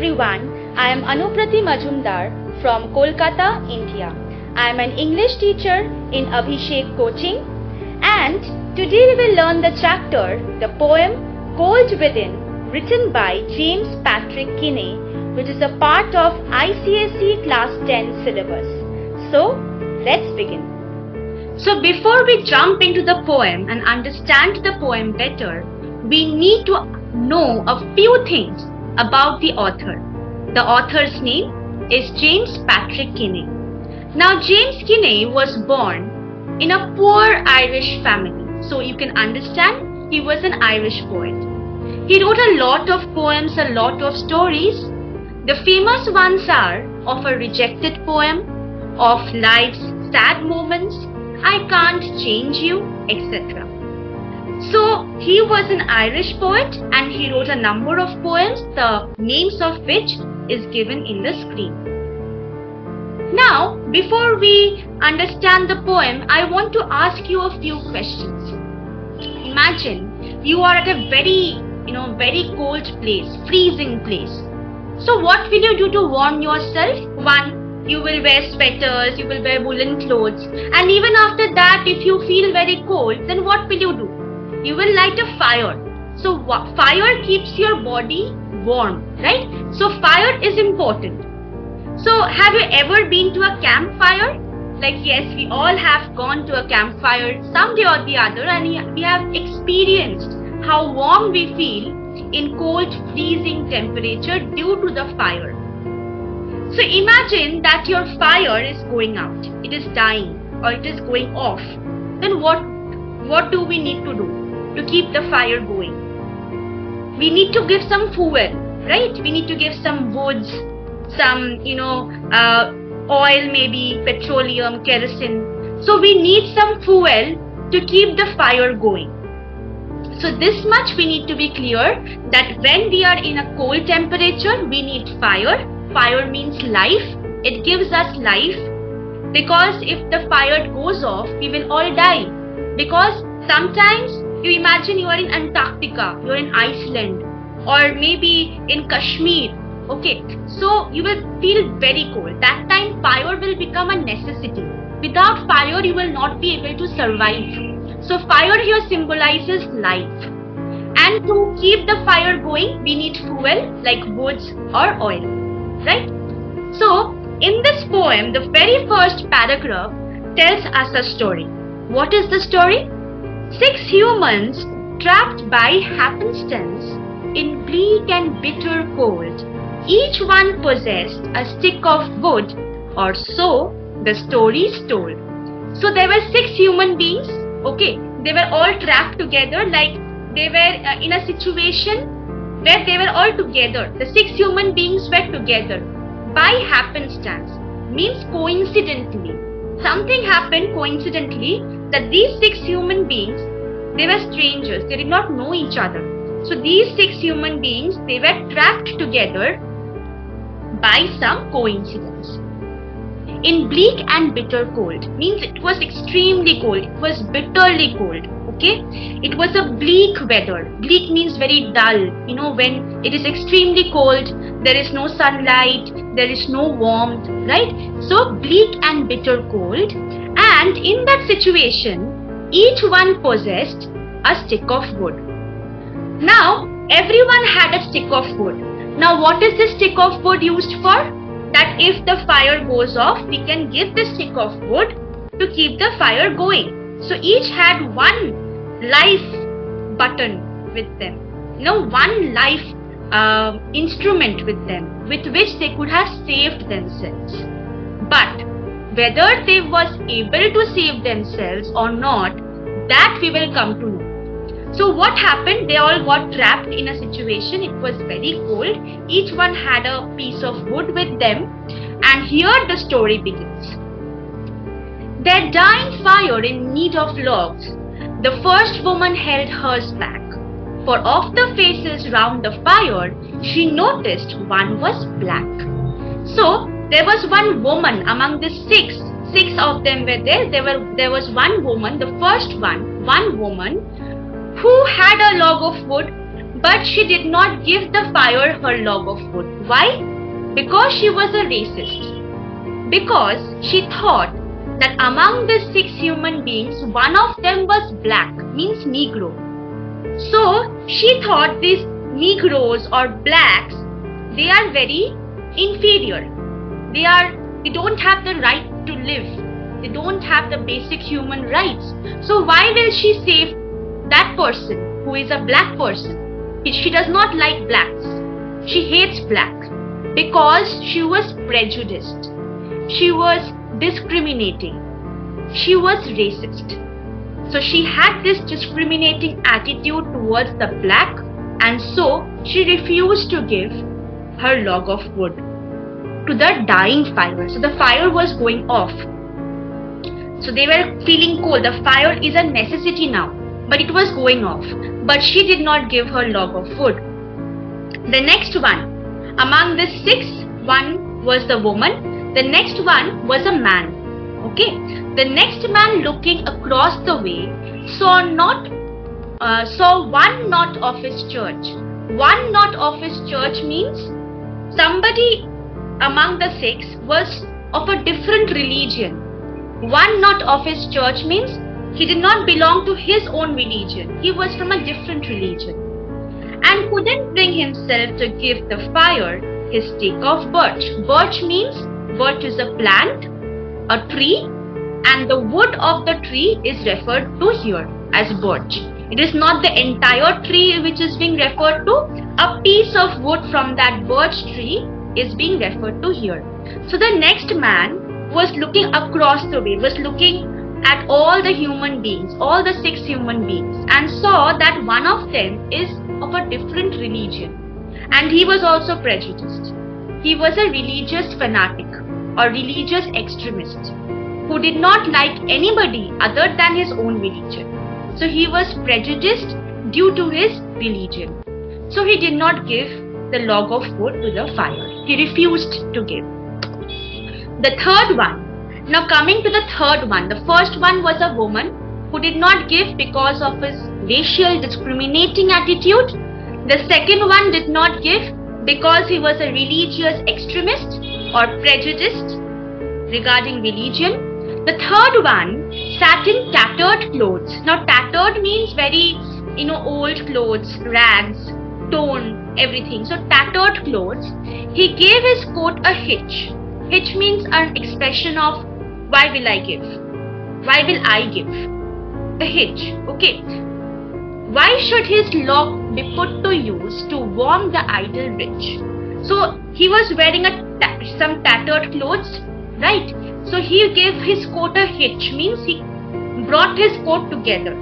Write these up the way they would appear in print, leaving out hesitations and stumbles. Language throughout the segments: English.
everyone, I am Anubrati from Kolkata, India. I am an English teacher in Abhishek coaching, and today we will learn the chapter, the poem Cold Within, written by James Patrick Kinney, which is a part of ICSE class 10 syllabus. So, let's begin. So before we jump into the poem and understand the poem better, we need to know a few things about the author. The author's name is James Patrick Kinney. Now James Kinney was born in a poor Irish family. So you can understand he was an Irish poet. He wrote a lot of poems, a lot of stories. The famous ones are of a rejected poem, of life's sad moments, I can't change you, etc. So he was an Irish poet and he wrote a number of poems, the names of which is given in the screen. Now, before we understand the poem, I want to ask you a few questions. Imagine you are at a very cold place, freezing place. So what will you do to warm yourself? One, you will wear sweaters, you will wear woolen clothes, and even after that, if you feel very cold, then what will you do? You will light a fire. So fire keeps your body warm, right? So fire is important. So have you ever been to a campfire? Like yes, we all have gone to a campfire someday or the other, and we have experienced how warm we feel in cold, freezing temperature due to the fire. So imagine that your fire is going out, it is dying or it is going off. Then what do we need to do to keep the fire going? We need to give some fuel, right? We need to give some woods, some oil, maybe petroleum, kerosene. So we need some fuel to keep the fire going. So this much we need to be clear that when we are in a cold temperature, we need fire. Fire means life. It gives us life, because if the fire goes off, we will all die. Because sometimes you imagine you are in Antarctica, you are in Iceland, or maybe in Kashmir. Okay, so you will feel very cold. That time fire will become a necessity. Without fire, you will not be able to survive. So fire here symbolizes life. And to keep the fire going, we need fuel like woods or oil. Right? So, in this poem, the very first paragraph tells us a story. What is the story? 6 humans trapped by happenstance in bleak and bitter cold. Each one possessed a stick of wood, or so the story is told. So there were 6 human beings, okay? They were all trapped together, like they were in a situation where they were all together. The 6 human beings were together by happenstance, means coincidentally. Something happened coincidentally that these 6 human beings, they were strangers, they did not know each other. So these 6 human beings, they were trapped together by some coincidence. In bleak and bitter cold, means it was extremely cold, it was bitterly cold. Okay, it was a bleak weather. Bleak means very dull. When it is extremely cold, there is no sunlight, there is no warmth, right? So bleak and bitter cold. And in that situation, each one possessed a stick of wood. Now, everyone had a stick of wood. Now, what is this stick of wood used for? That if the fire goes off, we can give the stick of wood to keep the fire going. So each had one life button with them, one life instrument with them, with which they could have saved themselves. But whether they was able to save themselves or not, that we will come to know. So what happened? They all got trapped in a situation. It was very cold. Each one had a piece of wood with them, and here the story begins. Their dying fire in need of logs, the first woman held hers back, for of the faces round the fire, she noticed one was black. So there was one woman among the 6 of them were there. There was one woman, the first one woman, who had a log of wood, But she did not give the fire her log of wood. Why? Because she was a racist. Because she thought that among the 6 human beings, one of them was black, means Negro. So she thought these Negroes or blacks, they are very inferior. They don't have the right to live. They don't have the basic human rights. So why will she save that person who is a black person? She does not like blacks. She hates black because she was prejudiced. She was discriminating. She was racist. So she had this discriminating attitude towards the black, and so she refused to give her log of wood to the dying fire. So the fire was going off. So they were feeling cold. The fire is a necessity now, but it was going off. But she did not give her log of wood. The next one, among the 6, one was the woman. The next one was a man. Okay. The next man looking across the way saw one knot of his church. One knot of his church means somebody among the 6 was of a different religion. One knot of his church means he did not belong to his own religion. He was from a different religion and couldn't bring himself to give the fire his stick of birch. Birch means birch is a plant, a tree, and the wood of the tree is referred to here as birch. It is not the entire tree which is being referred to. A piece of wood from that birch tree is being referred to here. So the next man was looking across the way, was looking at all the human beings, all the 6 human beings, and saw that one of them is of a different religion. And he was also prejudiced. He was a religious fanatic or religious extremist who did not like anybody other than his own religion. So he was prejudiced due to his religion. So he did not give the log of wood to the fire. He refused to give. The third one. Now coming to the third one. The first one was a woman who did not give because of his racial discriminating attitude. The second one did not give because he was a religious extremist or prejudiced regarding religion. The third one sat in tattered clothes. Now tattered means very, old clothes, rags, torn, everything. So tattered clothes. He gave his coat a hitch. Hitch means an expression of why will I give? Why will I give? The hitch. Okay. Why should his log be put to use to warm the idle rich? So he was wearing some tattered clothes, right? So he gave his coat a hitch, means he brought his coat together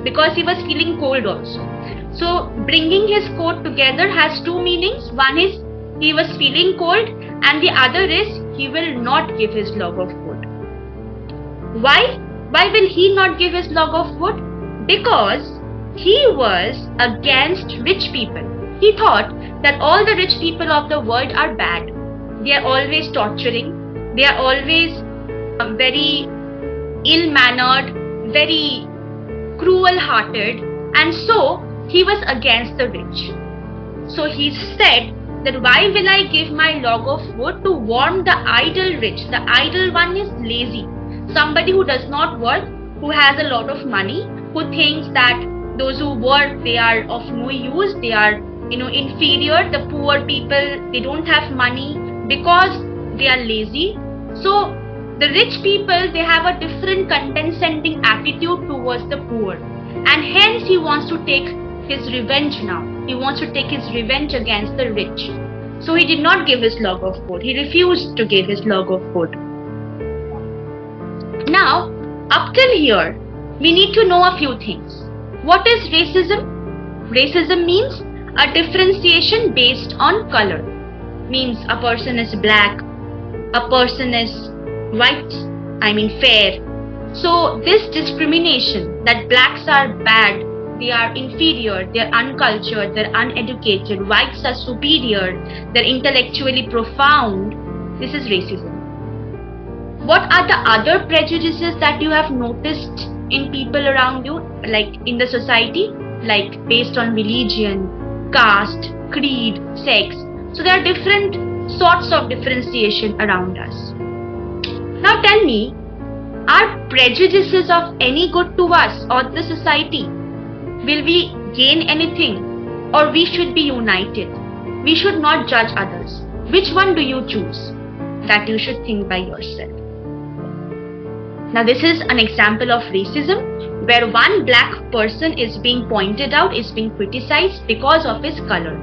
because he was feeling cold also. So bringing his coat together has 2 meanings. One is he was feeling cold and the other is he will not give his log of wood. Why? Why will he not give his log of wood? Because he was against rich people. He thought that all the rich people of the world are bad. They are always torturing. They are always very ill-mannered, very cruel-hearted, and so he was against the rich. So he said that why will I give my log of wood to warm the idle rich? The idle one is lazy. Somebody who does not work, who has a lot of money, who thinks that those who work, they are of no use, they are, inferior. The poor people, they don't have money because they are lazy. So the rich people, they have a different condescending attitude towards the poor. And hence he wants to take his revenge now. He wants to take his revenge against the rich. So he did not give his log of wood. He refused to give his log of wood. Now, up till here, we need to know a few things. What is racism? Racism means a differentiation based on color. Means a person is black, a person is white, fair. So this discrimination that blacks are bad, they are inferior, they are uncultured, they are uneducated, whites are superior, they are intellectually profound, this is racism. What are the other prejudices that you have noticed in people around you, like in the society, like based on religion, caste, creed, sex. So there are different sorts of differentiation around us. Now tell me, are prejudices of any good to us or the society? Will we gain anything, or we should be united? We should not judge others. Which one do you choose? That you should think by yourself. Now this is an example of racism where one black person is being pointed out, is being criticized because of his color.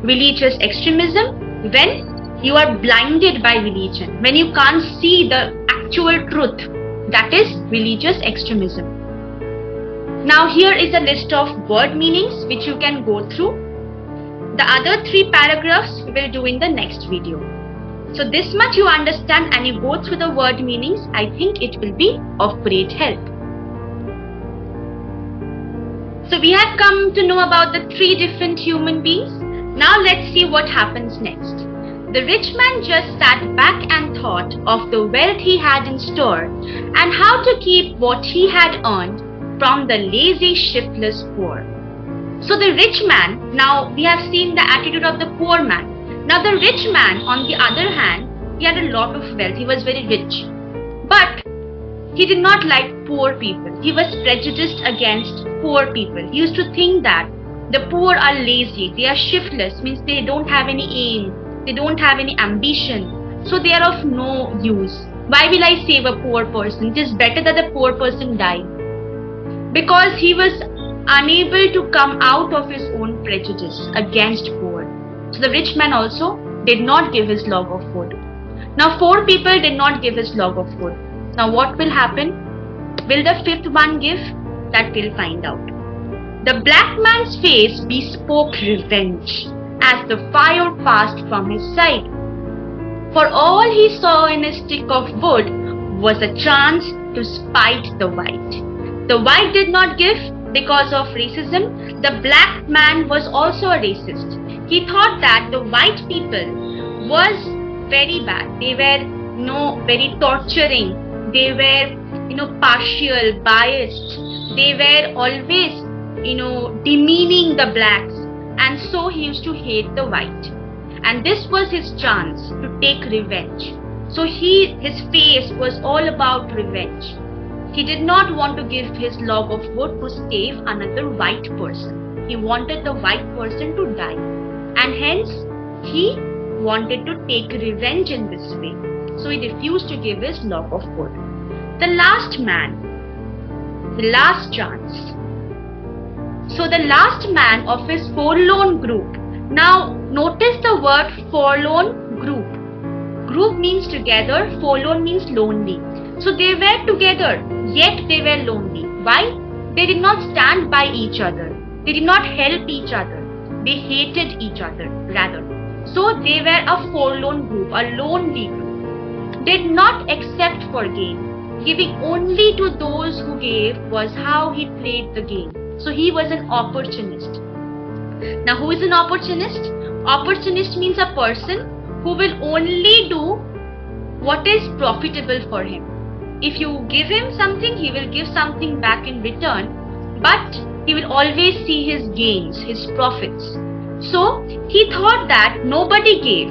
Religious extremism, when you are blinded by religion, when you can't see the actual truth, that is religious extremism. Now here is a list of word meanings which you can go through. The other 3 paragraphs we will do in the next video. So this much you understand and you go through the word meanings, I think it will be of great help. So we have come to know about the 3 different human beings. Now let's see what happens next. The rich man just sat back and thought of the wealth he had in store and how to keep what he had earned from the lazy, shiftless poor. So the rich man, now we have seen the attitude of the poor man. Now the rich man, on the other hand, he had a lot of wealth, he was very rich. But he did not like poor people. He was prejudiced against poor people. He used to think that the poor are lazy, they are shiftless, means they don't have any aim, they don't have any ambition, so they are of no use. Why will I save a poor person? It is better that the poor person die. Because he was unable to come out of his own prejudice against poor. So the rich man also did not give his log of food. Now 4 people did not give his log of food. Now what will happen? Will the 5th one give? That we'll find out. The black man's face bespoke revenge as the fire passed from his side. For all he saw in a stick of wood was a chance to spite the white. The white did not give because of racism. The black man was also a racist. He thought that the white people was very bad. They were very torturing. They were partial, biased. They were always demeaning the blacks, and so he used to hate the white. And this was his chance to take revenge. So his face was all about revenge. He did not want to give his log of wood to save another white person. He wanted the white person to die, and hence he wanted to take revenge in this way. So he refused to give his log of wood. The last man, the last chance. So the last man of his forlorn group. Now notice the word forlorn group. Group means together, forlorn means lonely. So they were together, yet they were lonely. Why? They did not stand by each other. They did not help each other. They hated each other, rather. So they were a forlorn group, a lonely group. Did not accept for gain. Giving only to those who gave was how he played the game. So he was an opportunist. Now who is an opportunist? Opportunist means a person who will only do what is profitable for him. If you give him something, he will give something back in return, but he will always see his gains, his profits. So he thought that nobody gave.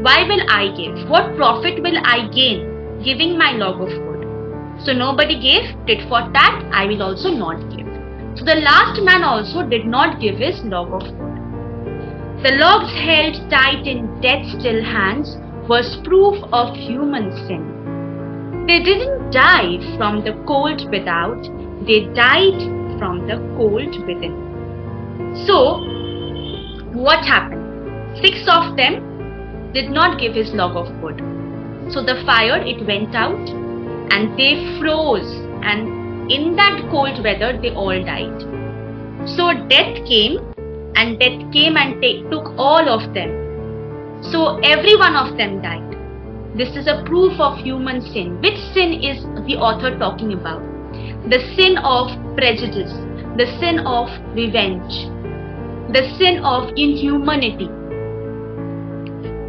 Why will I give? What profit will I gain giving my log of food? So nobody gave, tit for tat, I will also not give. So the last man also did not give his log of food. The logs held tight in death's still hands was proof of human sin. They didn't die from the cold without, they died from the cold within. So, what happened? 6 of them did not give his log of wood. So the fire, it went out and they froze, and in that cold weather they all died. So death came and took all of them. So every one of them died. This is a proof of human sin. Which sin is the author talking about? The sin of prejudice, the sin of revenge, the sin of inhumanity.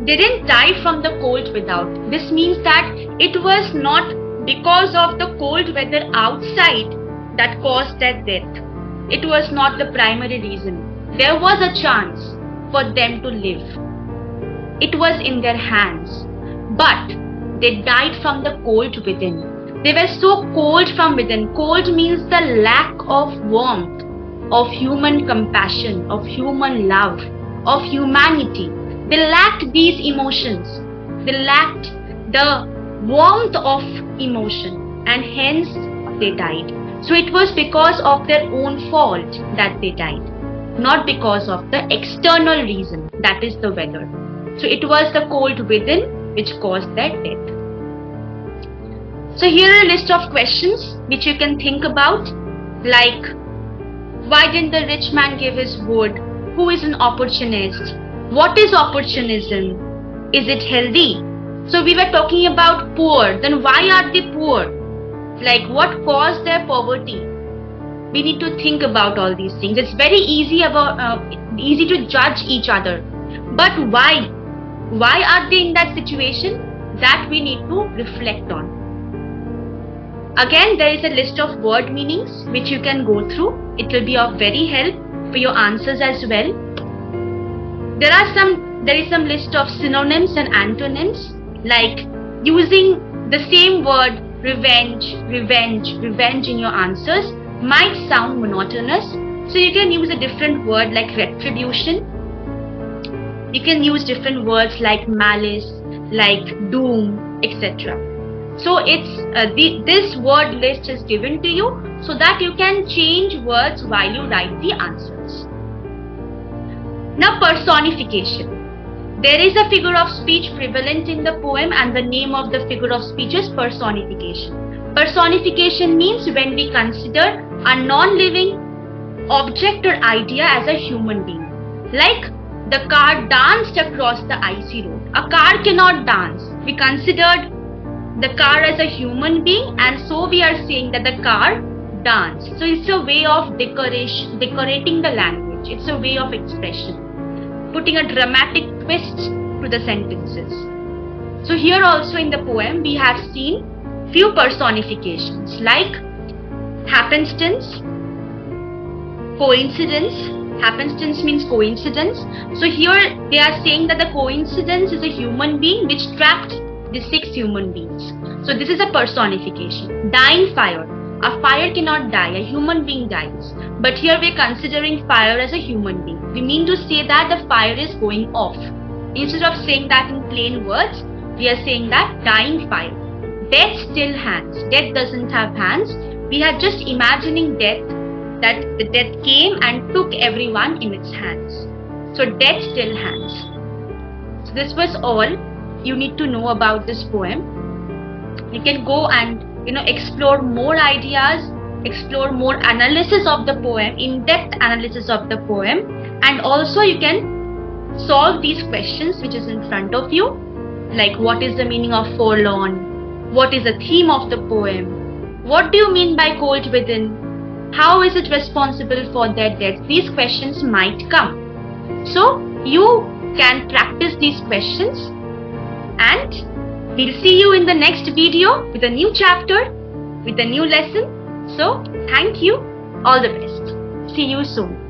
They didn't die from the cold without. This means that it was not because of the cold weather outside that caused their death. It was not the primary reason. there was a chance for them to live. It was in their hands, but they died from the cold within. They were so cold from within. Cold means the lack of warmth, of human compassion, of human love, of humanity. They lacked these emotions. They lacked the warmth of emotion, and hence they died. So it was because of their own fault that they died, not because of the external reason, that is the weather. So it was the cold within which caused their death. So here are a list of questions which you can think about, like, why didn't the rich man give his word? Who is an opportunist? What is opportunism? Is it healthy? So we were talking about poor. Then why are they poor? Like, what caused their poverty? We need to think about all these things. It's very easy to judge each other. But why? Why are they in that situation? That we need to reflect on. Again, there is a list of word meanings which you can go through. It will be of very help for your answers as well. There is some list of synonyms and antonyms, like using the same word revenge in your answers might sound monotonous. So you can use a different word like retribution. You can use different words like malice, like doom, etc. So this word list is given to you so that you can change words while you write the answers. Now, personification. There is a figure of speech prevalent in the poem, and the name of the figure of speech is personification. Personification means when we consider a non-living object or idea as a human being. Like the car danced across the icy road. A car cannot dance. We considered the car as a human being, and so we are saying that the car danced. So it's a way of decorating the language. It's a way of expression, putting a dramatic twist to the sentences. So here also in the poem we have seen few personifications like happenstance, coincidence. Happenstance means coincidence. So here they are saying that the coincidence is a human being which trapped the 6 human beings. So this is a personification. Dying fire. A fire cannot die, a human being dies. But here we are considering fire as a human being. We mean to say that the fire is going off. Instead of saying that in plain words, we are saying that dying fire. Death still hands. Death doesn't have hands. We are just imagining death, that the death came and took everyone in its hands. So death still hands. So this was all you need to know about this poem. You can go and explore more ideas, explore more analysis of the poem, in-depth analysis of the poem, and also you can solve these questions which is in front of you, like what is the meaning of forlorn, what is the theme of the poem, what do you mean by cold within, how is it responsible for their death. These questions might come. So you can practice these questions, and we'll see you in the next video with a new chapter, with a new lesson. So thank you. All the best. See you soon.